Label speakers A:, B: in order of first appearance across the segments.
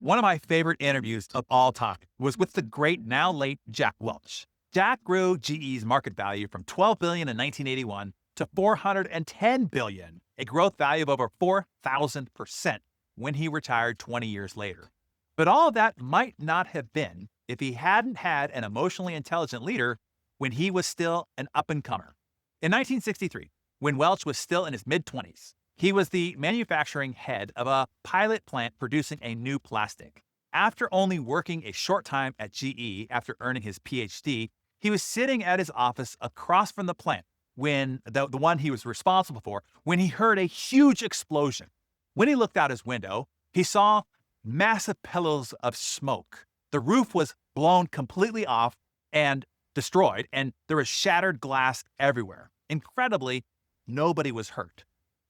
A: One of my favorite interviews of all time was with the great, now late Jack Welch. Jack grew GE's market value from 12 billion in 1981 to 410 billion, a growth value of over 4,000% when he retired 20 years later. But all of that might not have been if he hadn't had an emotionally intelligent leader when he was still an up-and-comer. In 1963, when Welch was still in his mid-20s, he was the manufacturing head of a pilot plant producing a new plastic. After only working a short time at GE after earning his PhD, he was sitting at his office across from the plant when the one he was responsible for, when he heard a huge explosion. When he looked out his window, he saw massive pillows of smoke. The roof was blown completely off and destroyed, and there was shattered glass everywhere. Incredibly, nobody was hurt.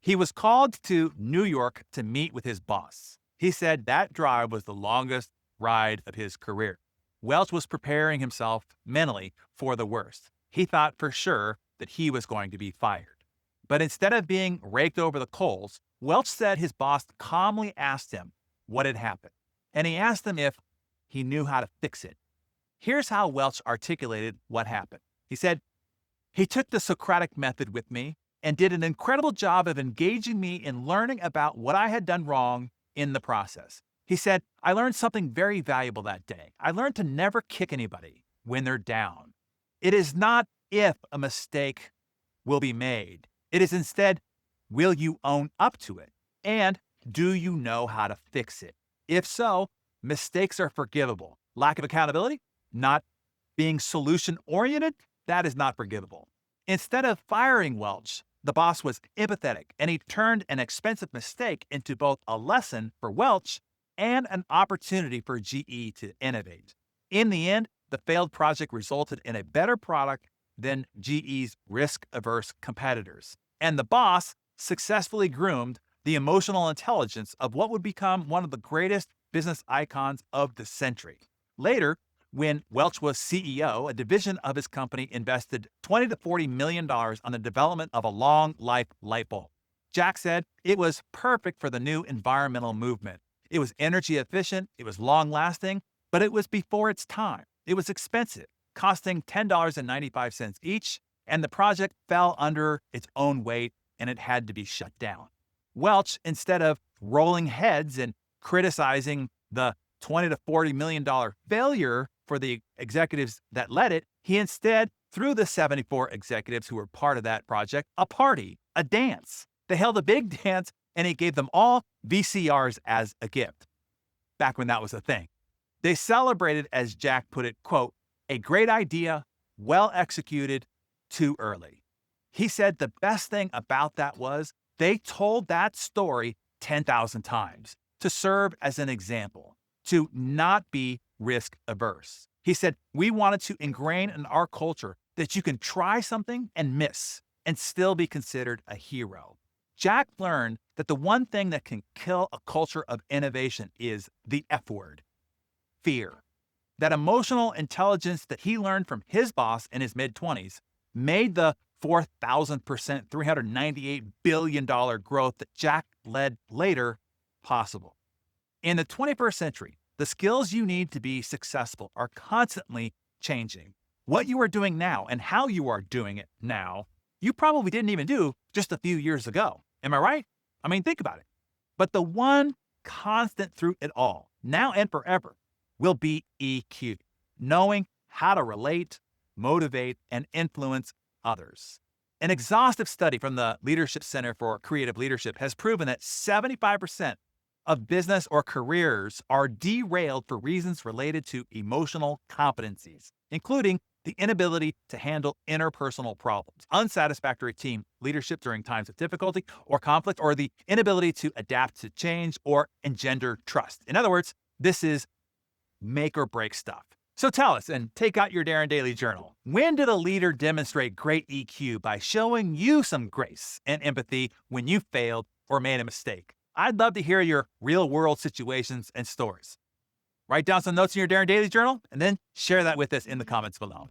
A: He was called to New York to meet with his boss. He said that drive was the longest ride of his career. Welch was preparing himself mentally for the worst. He thought for sure that he was going to be fired. But instead of being raked over the coals, Welch said his boss calmly asked him what had happened, and he asked him if he knew how to fix it. Here's how Welch articulated what happened. He said, "He took the Socratic method with me and did an incredible job of engaging me in learning about what I had done wrong in the process." He said, "I learned something very valuable that day. I learned to never kick anybody when they're down. It is not if a mistake will be made. It is instead, will you own up to it? And do you know how to fix it? If so, mistakes are forgivable. Lack of accountability, not being solution-oriented, that is not forgivable." Instead of firing Welch, the boss was empathetic, and he turned an expensive mistake into both a lesson for Welch and an opportunity for GE to innovate. In the end, the failed project resulted in a better product than GE's risk-averse competitors. And the boss successfully groomed the emotional intelligence of what would become one of the greatest business icons of the century. Later, when Welch was CEO, a division of his company invested $20 to $40 million on the development of a long-life light bulb. Jack said it was perfect for the new environmental movement. It was energy efficient, it was long-lasting, but it was before its time. It was expensive, costing $10.95 each, and the project fell under its own weight and it had to be shut down. Welch, instead of rolling heads and criticizing the $20 to $40 million failure for the executives that led it, he instead threw the 74 executives who were part of that project a party, a dance. They held a big dance and he gave them all VCRs as a gift. Back when that was a thing. They celebrated, as Jack put it, quote, "a great idea, well executed, too early." He said the best thing about that was they told that story 10,000 times to serve as an example, to not be risk averse. He said, "We wanted to ingrain in our culture that you can try something and miss and still be considered a hero." Jack learned that the one thing that can kill a culture of innovation is the F word, fear. That emotional intelligence that he learned from his boss in his mid-20s made the 4,000%, $398 billion growth that Jack led later possible. In the 21st century, the skills you need to be successful are constantly changing. What you are doing now and how you are doing it now, you probably didn't even do just a few years ago. Am I right? I mean, think about it. But the one constant through it all, now and forever, will be EQ, knowing how to relate, motivate, and influence others. An exhaustive study from the Leadership Center for Creative Leadership has proven that 75% of business or careers are derailed for reasons related to emotional competencies, including the inability to handle interpersonal problems, unsatisfactory team leadership during times of difficulty or conflict, or the inability to adapt to change or engender trust. In other words, this is make or break stuff. So tell us and take out your Darren Daily Journal. When did a leader demonstrate great EQ by showing you some grace and empathy when you failed or made a mistake? I'd love to hear your real-world situations and stories. Write down some notes in your Darren Daily Journal and then share that with us in the comments below.